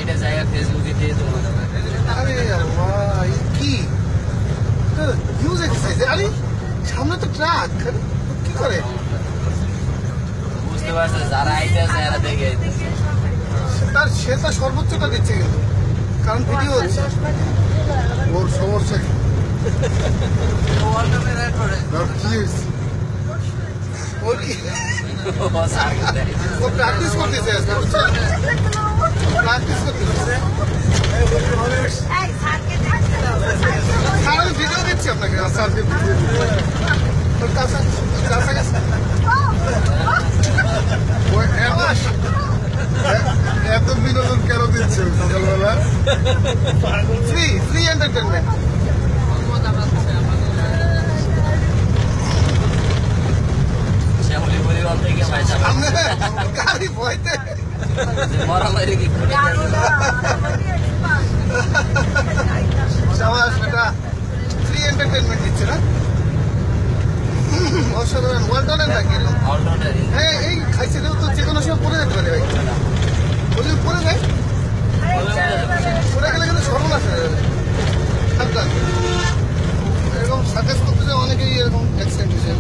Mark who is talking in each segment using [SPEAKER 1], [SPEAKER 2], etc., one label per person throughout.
[SPEAKER 1] এটা জায়গা ফেসবুকে দিয়ে দেবো।
[SPEAKER 2] আরে আল্লাহ, এ কি হিউজ এক্সারসাইজ। আরে সামনে তো ট্রাক, কি করে?
[SPEAKER 1] বুঝতে পারছে যারা আইতেছে এরা দেখে আইতেছে।
[SPEAKER 2] সে তার সর্বোচ্চটা দিচ্ছে কিন্তু, কারণ ভিডিও হচ্ছে। ওর সমস্যা কি? কি হয়েছে? ওর কি? ও প্র্যাকটিস করতেছে, প্র্যাকটিস করতেছে। আমি ভিডিও দিচ্ছি আপনাকে, স্যারকে ভিডিও এত বিনোদন কেন দিচ্ছে সকালবেলা? Free free entertainment. গাড়ি ভয়তে সেটা ফ্রি এন্টারটেনমেন্ট দিচ্ছে না? অসাধারণ। ওয়ালটনের নাকি? হ্যাঁ, এই খাইছে তো যে কোনো সময় পড়ে যেতে পারে ভাই। বলি পড়ে যায়, পড়ে গেলে কিন্তু সর্বনাশ হয়ে যাবে। সাবধান। এরকম সার্কাস করতে যায় অনেকেই, এরকম অ্যাক্সিডেন্ট হয়েছে।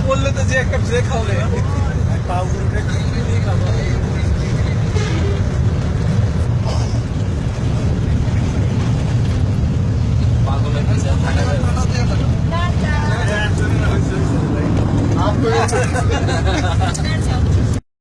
[SPEAKER 3] বললে তো যে একটা ব্রেক হবে, পাগুলো ব্রেক
[SPEAKER 1] পাগলের